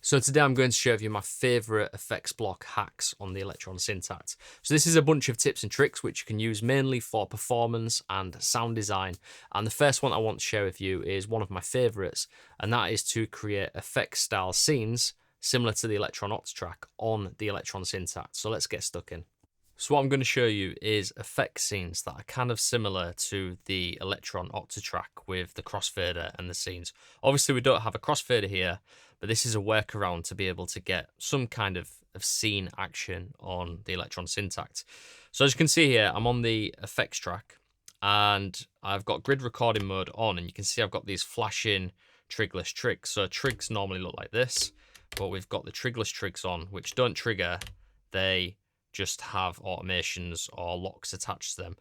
So today I'm going to show you my favourite effects block hacks on the Elektron Syntakt. So this is a bunch of tips and tricks which you can use mainly for performance and sound design. And the first one I want to share with you is one of my favourites, and that is to create effects style scenes similar to the Elektron Octatrack on the Elektron Syntakt. So let's get stuck in. So what I'm going to show you is effect scenes that are kind of similar to the Elektron Octatrack with the crossfader and the scenes. Obviously we don't have a crossfader here, but this is a workaround to be able to get some kind of scene action on the Elektron Syntakt. So as you can see here, I'm on the effects track and I've got grid recording mode on, and you can see I've got these flashing trigless trigs. So trigs normally look like this, but we've got the trigless trigs on, which don't trigger, they just have automations or locks attached to them.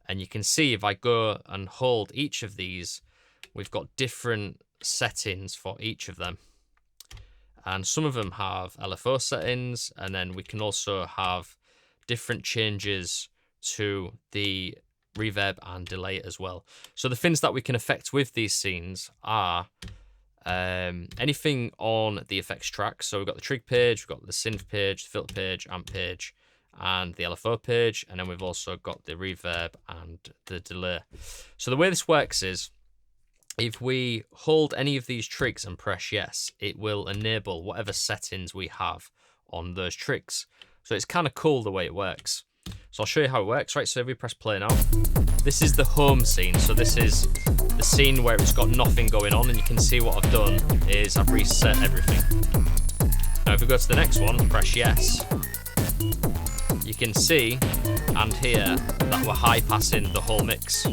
And you can see if I go and hold each of these, we've got different settings for each of them. And some of them have LFO settings, and then we can also have different changes to the reverb and delay as well. So the things that we can affect with these scenes are anything on the effects track. So we've got the trig page, we've got the synth page, the filter page, amp page, and the LFO page, and then we've also got the reverb and the delay. So the way this works is, if we hold any of these trigs and press yes, it will enable whatever settings we have on those trigs. So it's kind of cool the way it works. So I'll show you how it works, right? So if we press play now, this is the home scene. So this is the scene where it's got nothing going on, and you can see what I've done is I've reset everything. Now if we go to the next one, press yes, you can see and hear that we're high passing the whole mix.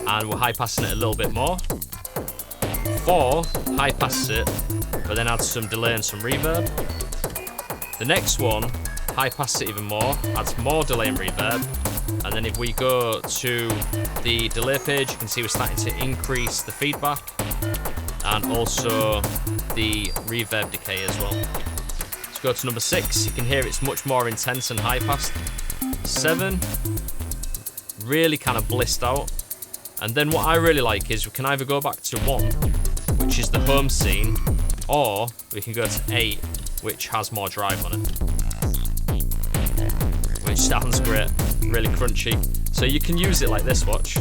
And we're high passing it a little bit more. 4 high passes it, but then adds some delay and some reverb. The next one high passes it even more, adds more delay and reverb. And then if we go to the delay page, you can see we're starting to increase the feedback and also the reverb decay as well. Let's go to number 6. You can hear it's much more intense and high passed. 7, really kind of blissed out. And then what I really like is we can either go back to 1, which is the home scene, or we can go to 8, which has more drive on it, which sounds great, really crunchy. So you can use it like this, watch.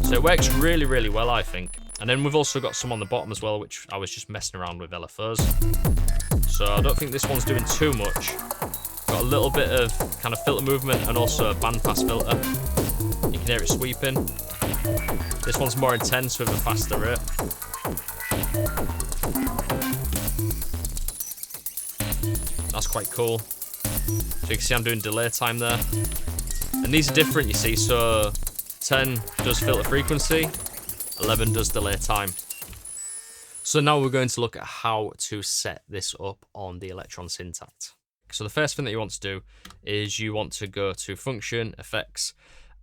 So it works really, really well, I think. And then we've also got some on the bottom as well, which I was just messing around with LFOs. So I don't think this one's doing too much. Got a little bit of kind of filter movement and also a bandpass filter. You can hear it sweeping. This one's more intense with a faster rate. That's quite cool. So you can see I'm doing delay time there. And these are different, you see. So 10 does filter frequency, 11 does delay time. So now we're going to look at how to set this up on the Elektron Syntakt. So the first thing that you want to do is you want to go to Function, Effects,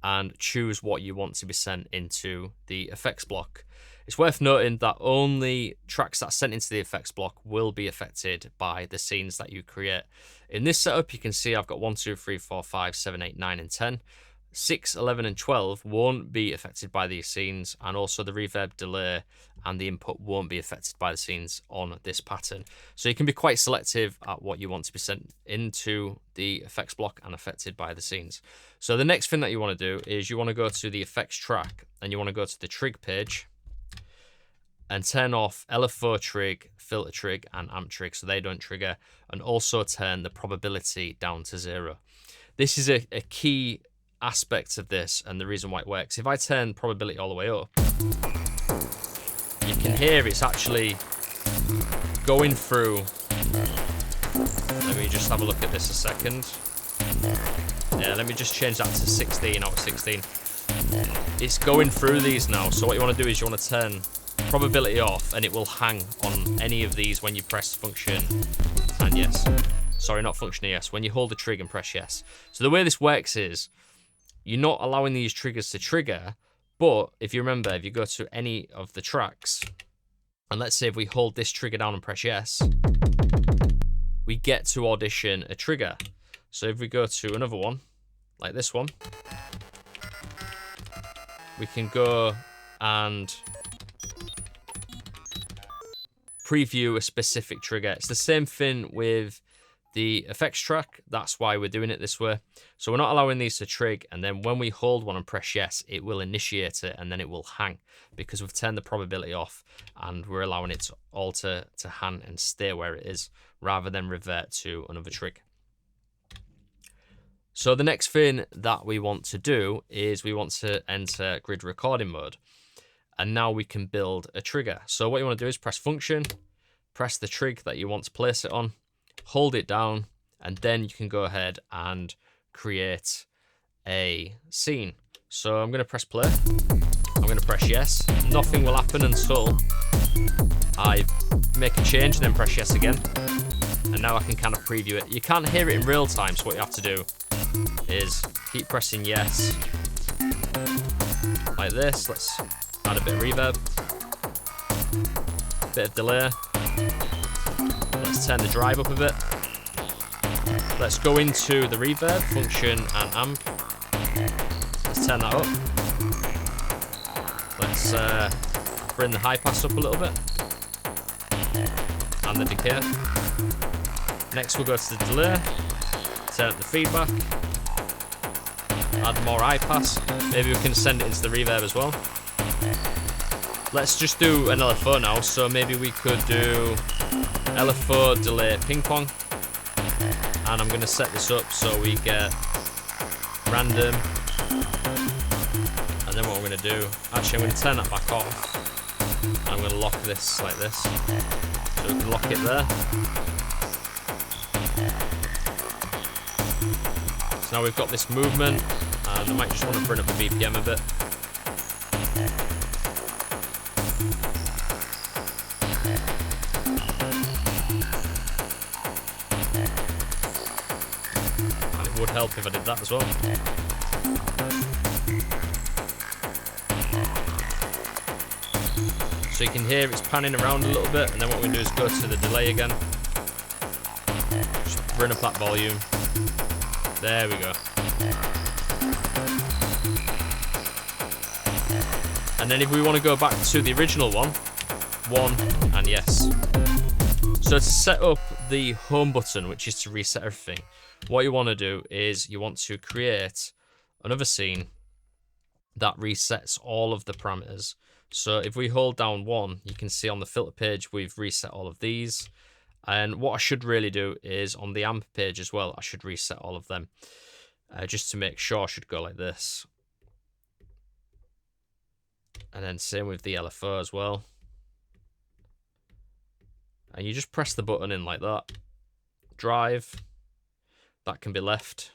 and choose what you want to be sent into the effects block. It's worth noting that only tracks that are sent into the effects block will be affected by the scenes that you create. In this setup, you can see I've got 1, 2, 3, 4, 5, 7, 8, 9, and 10. 6, 11, and 12 won't be affected by these scenes, and also the reverb, delay, and the input won't be affected by the scenes on this pattern. So you can be quite selective at what you want to be sent into the effects block and affected by the scenes. So the next thing that you want to do is you want to go to the effects track, and you want to go to the trig page and turn off LFO trig, filter trig, and amp trig so they don't trigger, and also turn the probability down to 0. This is a key aspect of this and the reason why it works. If I turn probability all the way up, you can hear it's actually going through. Let me just have a look at this a second. Yeah, let me just change that to 16 out of 16. It's going through these now. So what you want to do is you want to turn probability off, and it will hang on any of these when you press function and yes. Sorry, not function yes. When you hold the trig and press yes. So the way this works is you're not allowing these triggers to trigger, but if you remember, if you go to any of the tracks, And let's say if we hold this trigger down and press yes, we get to audition a trigger. So if we go to another one, like this one, we can go and preview a specific trigger. It's the same thing with the effects track. That's why we're doing it this way. So we're not allowing these to trig, and then when we hold one and press yes, it will initiate it and then it will hang, because we've turned the probability off and we're allowing it all to hang and stay where it is rather than revert to another trig. So the next thing that we want to do is we want to enter grid recording mode. And now we can build a trigger. So what you want to do is press function, press the trig that you want to place it on, hold it down, and then you can go ahead and create a scene. So I'm going to press play. I'm going to press yes. Nothing will happen until I make a change and then press yes again. And now I can kind of preview it. You can't hear it in real time, so what you have to do is keep pressing yes like this. Let's add a bit of reverb, bit of delay. Let's turn the drive up a bit. Let's go into the reverb function and amp. Let's turn that up. Let's bring the high pass up a little bit and the decay. Next we'll go to the delay, turn up the feedback, add more high pass. Maybe we can send it into the reverb as well. Let's just do an LFO now, so maybe we could do LFO delay ping pong, and I'm going to set this up so we get random, and then what I'm going to do, actually I'm going to turn that back off, I'm going to lock this like this, so we can lock it there. So now we've got this movement, and I might just want to bring up the BPM a bit. Would help if I did that as well. So you can hear it's panning around a little bit, and then what we do is go to the delay again. Just bring up that volume. There we go. And then if we want to go back to the original one and yes. So to set up the home button, which is to reset everything, what you want to do is you want to create another scene that resets all of the parameters. So if we hold down 1, you can see on the filter page we've reset all of these. And what I should really do is on the amp page as well, I should reset all of them. Just to make sure, I should go like this. And then same with the LFO as well. And you just press the button in like that. Drive. That can be left.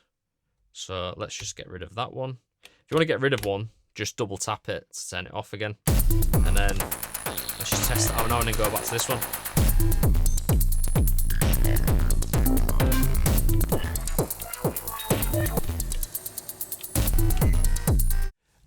So let's just get rid of that one. If you want to get rid of one, just double tap it to turn it off again. And then let's just test it out now and then go back to this one.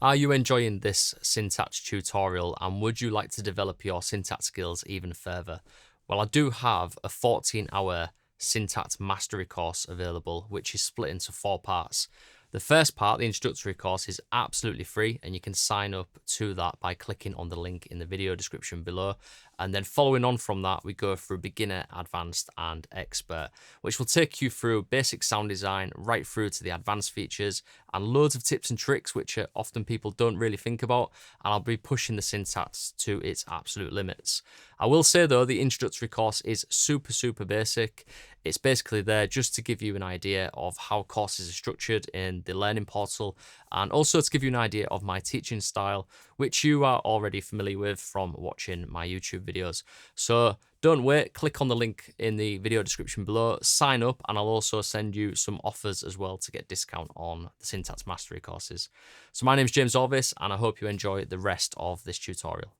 Are you enjoying this Syntakt tutorial, and would you like to develop your Syntakt skills even further? Well, I do have a 14-hour Syntakt mastery course available, which is split into 4 parts. The first part, the introductory course, is absolutely free, and you can sign up to that by clicking on the link in the video description below. And then following on from that, we go through beginner, advanced, and expert, which will take you through basic sound design right through to the advanced features and loads of tips and tricks, which often people don't really think about. And I'll be pushing the Syntakt to its absolute limits. I will say though, the introductory course is super basic. It's basically there just to give you an idea of how courses are structured in the learning portal, and also to give you an idea of my teaching style, which you are already familiar with from watching my YouTube videos. So don't wait, click on the link in the video description below, sign up, and I'll also send you some offers as well to get discount on the Syntakt mastery courses. So my name is James Orvis, and I hope you enjoy the rest of this tutorial.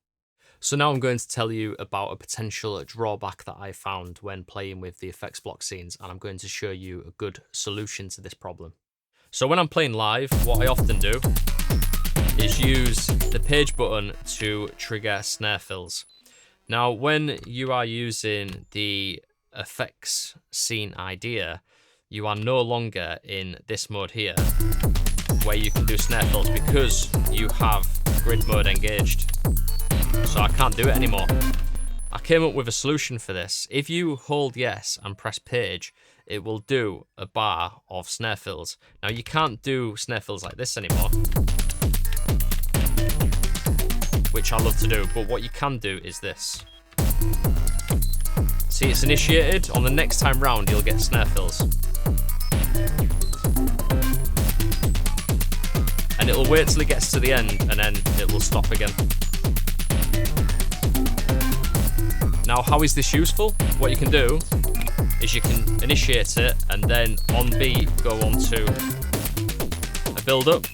So now I'm going to tell you about a potential drawback that I found when playing with the effects block scenes, and I'm going to show you a good solution to this problem. So when I'm playing live, what I often do is use the page button to trigger snare fills. Now, when you are using the effects scene idea, you are no longer in this mode here, where you can do snare fills, because you have grid mode engaged. So I can't do it anymore. I came up with a solution for this. If you hold yes and press page, it will do a bar of snare fills. Now, you can't do snare fills like this anymore, which I love to do, but what you can do is this. See, it's initiated. On the next time round, you'll get snare fills. And it'll wait till it gets to the end, and then it will stop again. Now, how is this useful? What you can do is you can initiate it, and then on beat, go on to a build-up.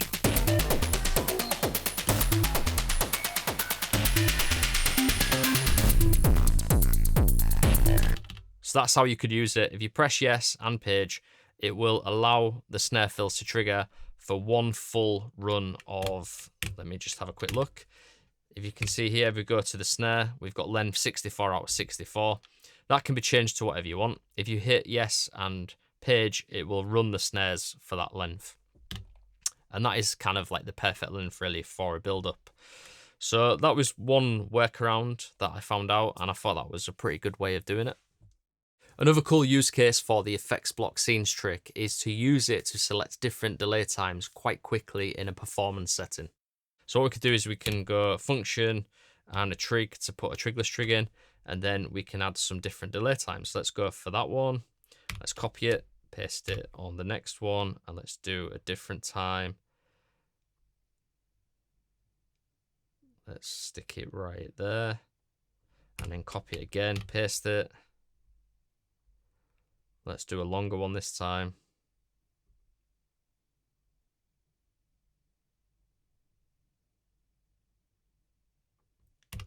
So that's how you could use it. If you press yes and page, it will allow the snare fills to trigger for one full run of, let me just have a quick look. If you can see here, if we go to the snare, we've got length 64 out of 64. That can be changed to whatever you want. If you hit yes and page, it will run the snares for that length. And that is kind of like the perfect length really for a build-up. So that was one workaround that I found out, and I thought that was a pretty good way of doing it. Another cool use case for the effects block scenes trick is to use it to select different delay times quite quickly in a performance setting. So what we could do is we can go function and a trig to put a trigless trig in, and then we can add some different delay times. So let's go for that one. Let's copy it, paste it on the next one, and let's do a different time. Let's stick it right there, and then copy it again, paste it. Let's do a longer one this time.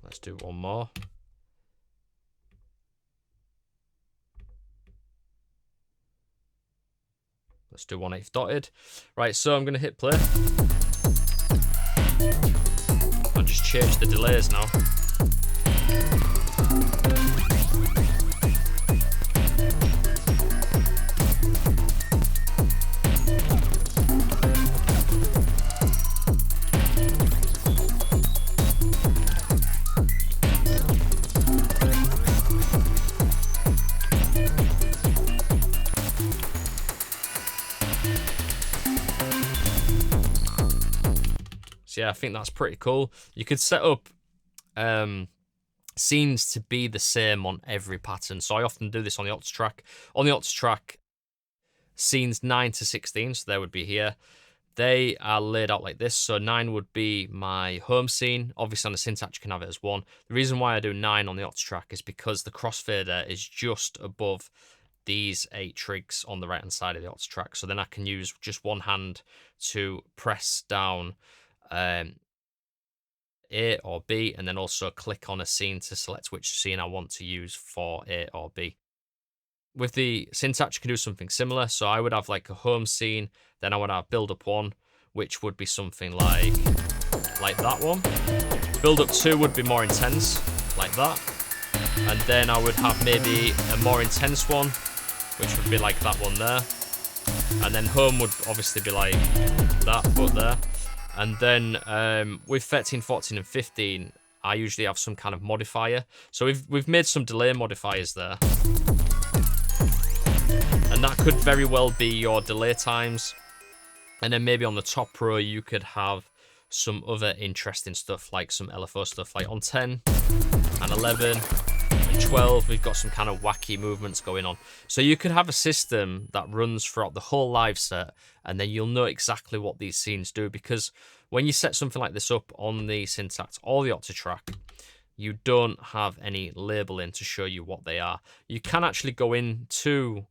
Let's do one more. Let's do 1/8 dotted. Right, so I'm going to hit play. I'll just change the delays now. Yeah, I think that's pretty cool. You could set up scenes to be the same on every pattern. So I often do this on the Octatrack. On the Octatrack, scenes 9 to 16, so they would be here. They are laid out like this. So 9 would be my home scene. Obviously on the Syntakt you can have it as 1. The reason why I do 9 on the Octatrack is because the crossfader is just above these 8 trigs on the right hand side of the Octatrack. So then I can use just one hand to press down A or B, and then also click on a scene to select which scene I want to use for A or B. With the Syntakt, you can do something similar. So I would have like a home scene, then I would have build up 1, which would be something like that one. Build up 2 would be more intense, like that. And then I would have maybe a more intense one, which would be like that one there. And then home would obviously be like that, but there. And then with 13, 14, and 15, I usually have some kind of modifier. So we've made some delay modifiers there. And that could very well be your delay times. And then maybe on the top row, you could have some other interesting stuff, like some LFO stuff. Like on 10 and 11 and 12, we've got some kind of wacky movements going on. So you could have a system that runs throughout the whole live set, and then you'll know exactly what these scenes do, because when you set something like this up on the Syntakt or the Octatrack, you don't have any labeling to show you what they are. You can actually go into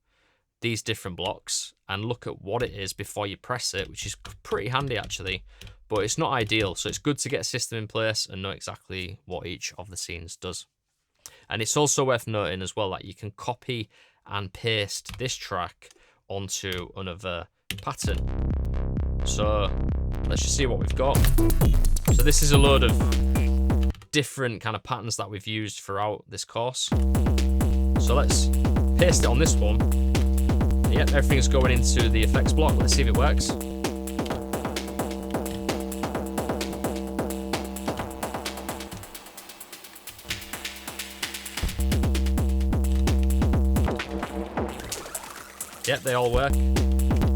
these different blocks and look at what it is before you press it, which is pretty handy actually, but it's not ideal. So it's good to get a system in place and know exactly what each of the scenes does. And it's also worth noting as well that you can copy and paste this track onto another pattern. So let's just see what we've got. So this is a load of different kind of patterns that we've used throughout this course. So let's paste it on this one. Yep, everything's going into the effects block. Let's see if it works. Yep, they all work.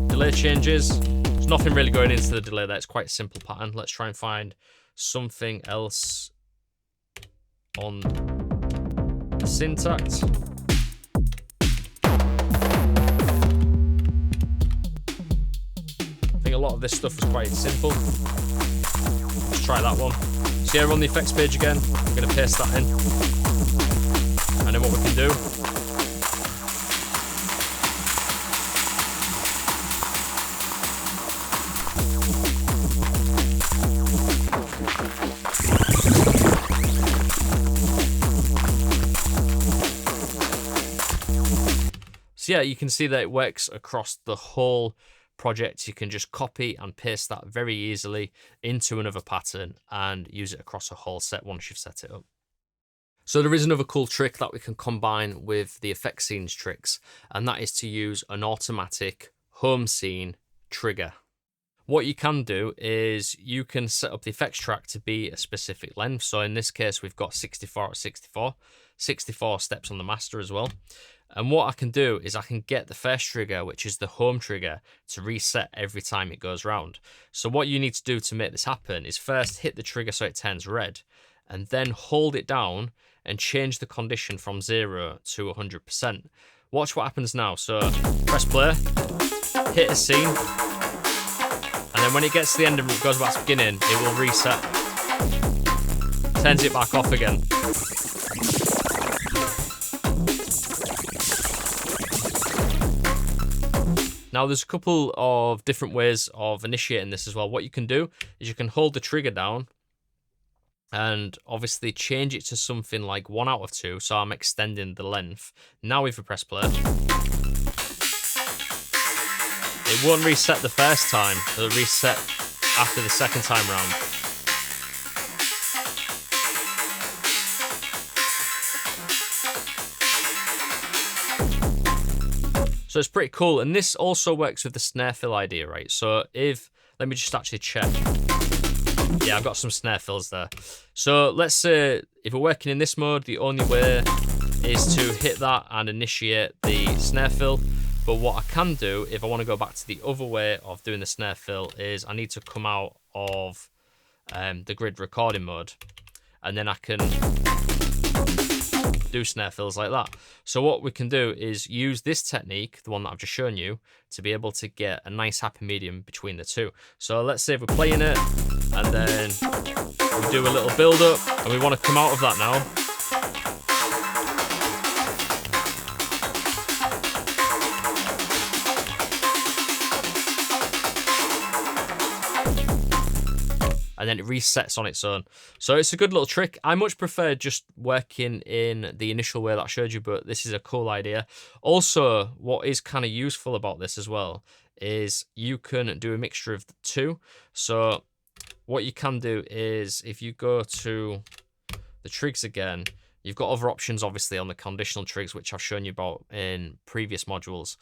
Delay changes. There's nothing really going into the delay there. It's quite a simple pattern. Let's try and find something else on the Syntakt. I think a lot of this stuff was quite simple. Let's try that one. So here we're on the effects page again. I'm going to paste that in. And then what we can do, so yeah, you can see that it works across the whole project. You can just copy and paste that very easily into another pattern and use it across a whole set once you've set it up. So there is another cool trick that we can combine with the effect scenes tricks, and that is to use an automatic home scene trigger. What you can do is you can set up the effects track to be a specific length. So in this case, we've got 64 at 64, 64 steps on the master as well. And what I can do is I can get the first trigger, which is the home trigger, to reset every time it goes round. So what you need to do to make this happen is first hit the trigger so it turns red, and then hold it down and change the condition from 0 to 100%. Watch what happens now. So press play, hit a scene, and then when it gets to the end and goes back to the beginning, it will reset. Turns it back off again. Now there's a couple of different ways of initiating this as well. What you can do is you can hold the trigger down and obviously change it to something like 1 out of 2. So I'm extending the length. Now if we press play, it won't reset the first time. It'll reset after the second time round. So it's pretty cool. And this also works with the snare fill idea, right? So let me just actually check. Yeah, I've got some snare fills there. So let's say if we're working in this mode, the only way is to hit that and initiate the snare fill. But what I can do, if I want to go back to the other way of doing the snare fill, is I need to come out of the grid recording mode. And then I can do snare fills like that. So what we can do is use this technique, the one that I've just shown you, to be able to get a nice happy medium between the two. So let's say if we're playing it and then we do a little build up and we want to come out of that now. And then it resets on its own. So it's a good little trick. I much prefer just working in the initial way that I showed you, but this is a cool idea. Also, what is kind of useful about this as well is you can do a mixture of the two. So what you can do is if you go to the trigs again, you've got other options obviously on the conditional trigs, which I've shown you about in previous modules.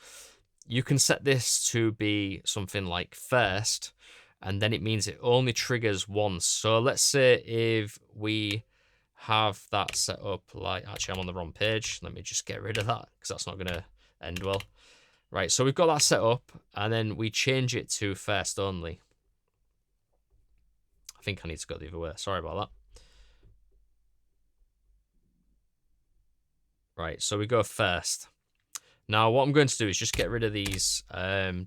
You can set this to be something like first, and then it means it only triggers once. So let's say if we have that set up like, actually I'm on the wrong page. Let me just get rid of that because that's not going to end well. Right, so we've got that set up and then we change it to first only. I think I need to go the other way. Sorry about that. Right, so we go first. Now, what I'm going to do is just get rid of these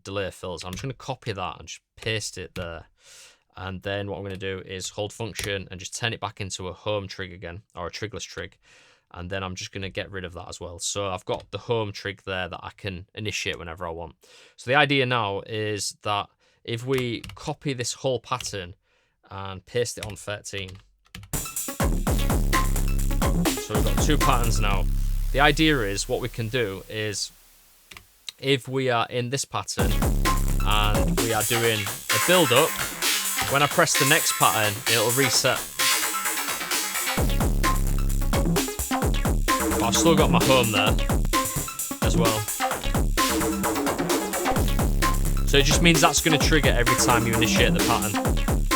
delay fills. I'm just going to copy that and just paste it there. And then what I'm going to do is hold function and just turn it back into a home trig again, or a trigless trig. And then I'm just going to get rid of that as well. So I've got the home trig there that I can initiate whenever I want. So the idea now is that if we copy this whole pattern and paste it on 13. So we've got two patterns now. The idea is what we can do is if we are in this pattern and we are doing a build up, when I press the next pattern, it'll reset. I've still got my home there as well. So it just means that's going to trigger every time you initiate the pattern.